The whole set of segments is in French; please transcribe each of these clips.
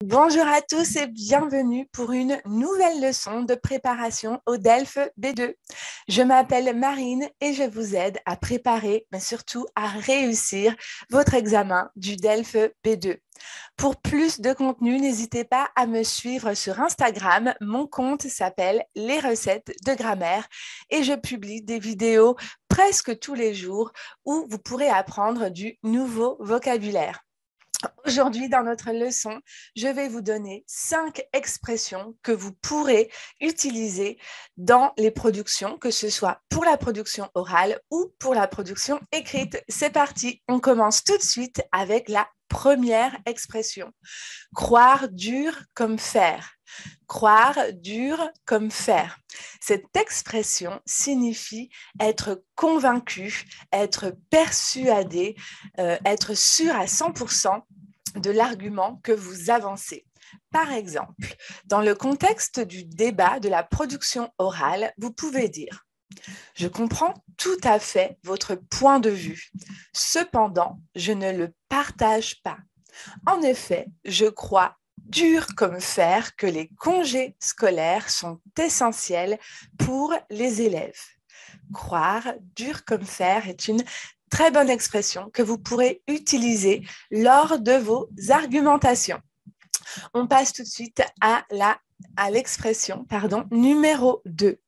Bonjour à tous et bienvenue pour une nouvelle leçon de préparation au DELF B2. Je m'appelle Marine et je vous aide à préparer, mais surtout à réussir votre examen du DELF B2. Pour plus de contenu, n'hésitez pas à me suivre sur Instagram. Mon compte s'appelle Les recettes de grammaire et je publie des vidéos presque tous les jours où vous pourrez apprendre du nouveau vocabulaire. Aujourd'hui, dans notre leçon, je vais vous donner 5 expressions que vous pourrez utiliser dans les productions, que ce soit pour la production orale ou pour la production écrite. C'est parti, on commence tout de suite avec la première expression. Croire dur comme fer. Croire dur comme fer. Cette expression signifie être convaincu, être persuadé, être sûr à 100% de l'argument que vous avancez. Par exemple, dans le contexte du débat de la production orale, vous pouvez dire « Je comprends tout à fait votre point de vue. Cependant, je ne le partage pas. En effet, je crois dur comme fer que les congés scolaires sont essentiels pour les élèves. » Croire dur comme fer est une très bonne expression que vous pourrez utiliser lors de vos argumentations. On passe tout de suite à l'expression numéro 2.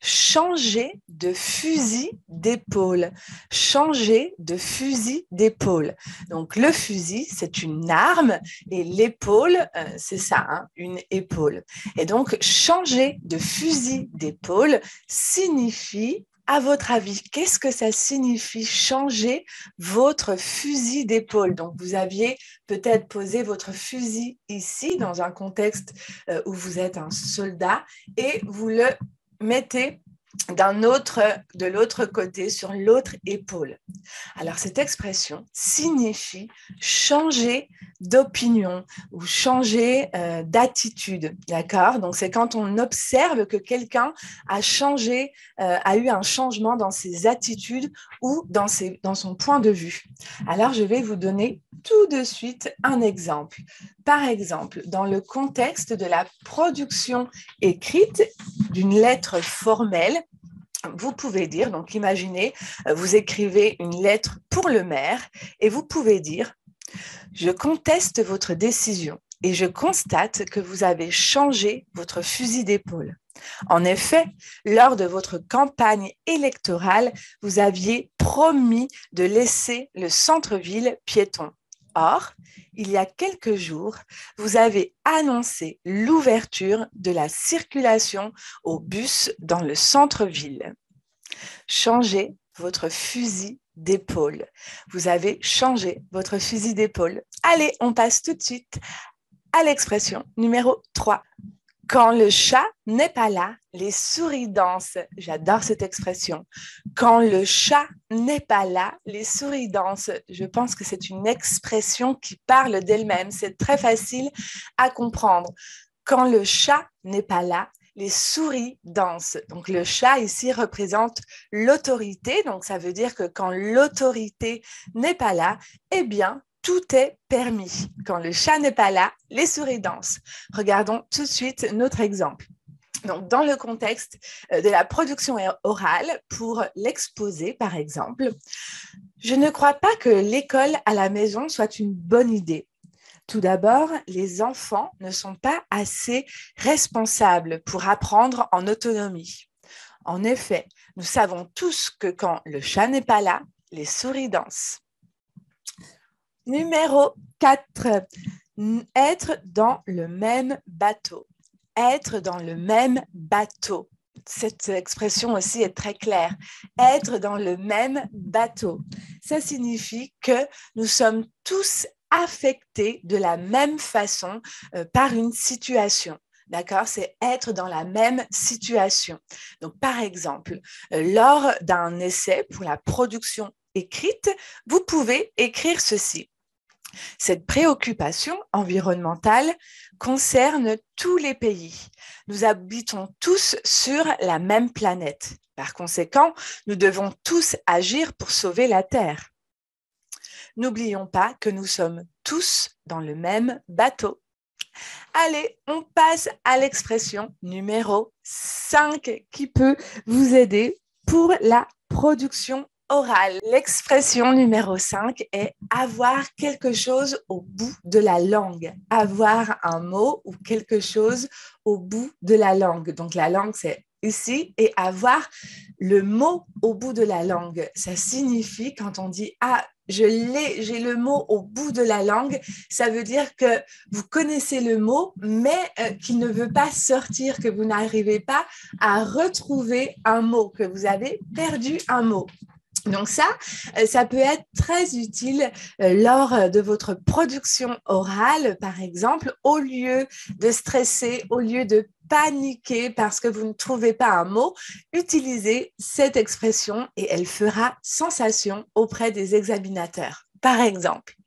Changer de fusil d'épaule. Changer de fusil d'épaule. Donc, le fusil, c'est une arme et l'épaule, c'est ça, une épaule. Et donc, changer de fusil d'épaule signifie, à votre avis, qu'est-ce que ça signifie changer votre fusil d'épaule? Donc, vous aviez peut-être posé votre fusil ici, dans un contexte où vous êtes un soldat, et vous le mettez de l'autre côté, sur l'autre épaule. Alors, cette expression signifie changer d'opinion ou changer d'attitude, d'accord? Donc, c'est quand on observe que quelqu'un a changé, a eu un changement dans ses attitudes ou dans son point de vue. Alors, je vais vous donner tout de suite un exemple. Par exemple, dans le contexte de la production écrite d'une lettre formelle, vous pouvez dire, donc imaginez, vous écrivez une lettre pour le maire et vous pouvez dire « Je conteste votre décision et je constate que vous avez changé votre fusil d'épaule. En effet, lors de votre campagne électorale, vous aviez promis de laisser le centre-ville piéton. Or, il y a quelques jours, vous avez annoncé l'ouverture de la circulation au bus dans le centre-ville. Changez votre fusil d'épaule. Vous avez changé votre fusil d'épaule. Allez, on passe tout de suite à l'expression numéro 3. Quand le chat n'est pas là, les souris dansent. J'adore cette expression. Quand le chat n'est pas là, les souris dansent. Je pense que c'est une expression qui parle d'elle-même. C'est très facile à comprendre. Quand le chat n'est pas là, les souris dansent. Donc, le chat ici représente l'autorité. Donc, ça veut dire que quand l'autorité n'est pas là, eh bien, tout est permis. Quand le chat n'est pas là, les souris dansent. Regardons tout de suite notre exemple. Donc, dans le contexte de la production orale, pour l'exposé, par exemple, je ne crois pas que l'école à la maison soit une bonne idée. Tout d'abord, les enfants ne sont pas assez responsables pour apprendre en autonomie. En effet, nous savons tous que quand le chat n'est pas là, les souris dansent. Numéro 4, être dans le même bateau. Être dans le même bateau. Cette expression aussi est très claire. Être dans le même bateau. Ça signifie que nous sommes tous affectés de la même façon par une situation. D'accord? C'est être dans la même situation. Donc, par exemple, lors d'un essai pour la production écrite, vous pouvez écrire ceci. Cette préoccupation environnementale concerne tous les pays. Nous habitons tous sur la même planète. Par conséquent, nous devons tous agir pour sauver la Terre. N'oublions pas que nous sommes tous dans le même bateau. Allez, on passe à l'expression numéro 5 qui peut vous aider pour la production orale. L'expression numéro 5 est avoir quelque chose au bout de la langue. Avoir un mot ou quelque chose au bout de la langue. Donc la langue, c'est ici, et avoir le mot au bout de la langue. Ça signifie quand on dit « Ah, j'ai le mot au bout de la langue », ça veut dire que vous connaissez le mot, mais qu'il ne veut pas sortir, que vous n'arrivez pas à retrouver un mot, que vous avez perdu un mot. Donc ça peut être très utile lors de votre production orale, par exemple, au lieu de stresser, au lieu de paniquer parce que vous ne trouvez pas un mot, utilisez cette expression et elle fera sensation auprès des examinateurs. Par exemple,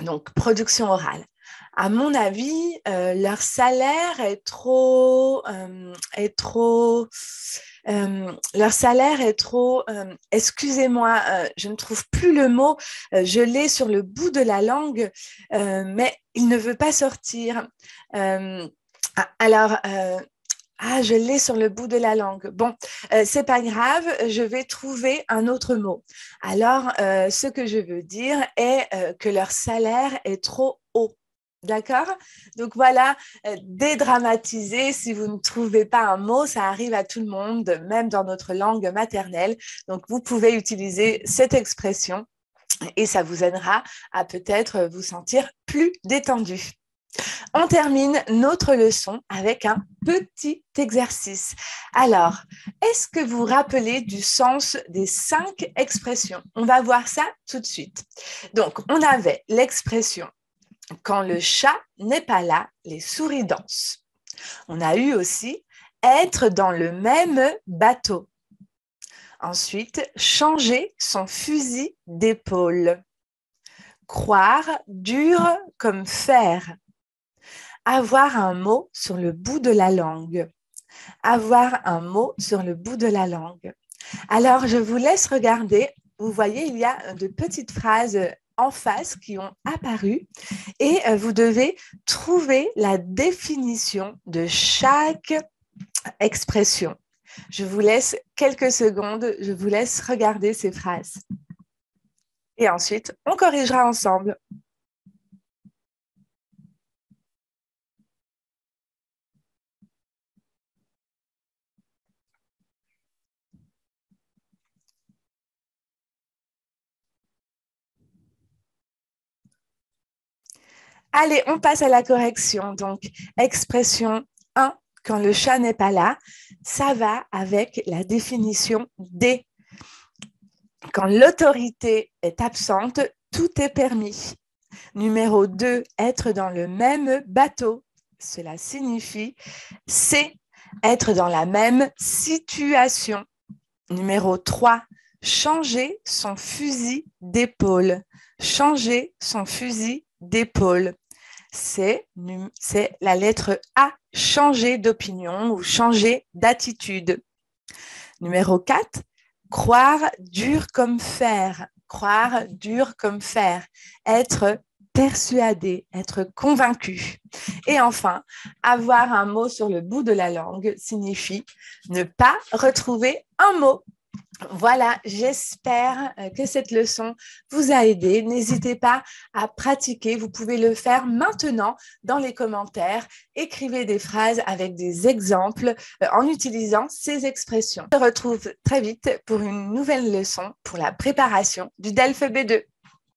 donc production orale. À mon avis, leur salaire excusez-moi, je ne trouve plus le mot, je l'ai sur le bout de la langue, mais il ne veut pas sortir. Je l'ai sur le bout de la langue. Bon, c'est pas grave, je vais trouver un autre mot. Alors, ce que je veux dire est que leur salaire est trop haut. D'accord? Donc voilà, dédramatiser, si vous ne trouvez pas un mot, ça arrive à tout le monde, même dans notre langue maternelle. Donc vous pouvez utiliser cette expression et ça vous aidera à peut-être vous sentir plus détendu. On termine notre leçon avec un petit exercice. Alors, est-ce que vous vous rappelez du sens des 5 expressions? On va voir ça tout de suite. Donc, on avait l'expression « Quand le chat n'est pas là, les souris dansent ». On a eu aussi « Être dans le même bateau ». Ensuite, « Changer son fusil d'épaule ». Croire dur comme fer. Avoir un mot sur le bout de la langue. Avoir un mot sur le bout de la langue. Alors, je vous laisse regarder. Vous voyez, il y a de petites phrases en face qui ont apparu et vous devez trouver la définition de chaque expression. Je vous laisse quelques secondes, je vous laisse regarder ces phrases. Et ensuite, on corrigera ensemble. Allez, on passe à la correction. Donc, expression 1, quand le chat n'est pas là, ça va avec la définition D. Quand l'autorité est absente, tout est permis. Numéro 2, être dans le même bateau. Cela signifie C, être dans la même situation. Numéro 3, changer son fusil d'épaule. Changer son fusil d'épaule. C'est la lettre A, changer d'opinion ou changer d'attitude. Numéro 4, croire dur comme fer. Croire dur comme fer. Être persuadé, être convaincu. Et enfin, avoir un mot sur le bout de la langue signifie ne pas retrouver un mot. Voilà, j'espère que cette leçon vous a aidé. N'hésitez pas à pratiquer. Vous pouvez le faire maintenant dans les commentaires. Écrivez des phrases avec des exemples en utilisant ces expressions. On se retrouve très vite pour une nouvelle leçon pour la préparation du DELF B2.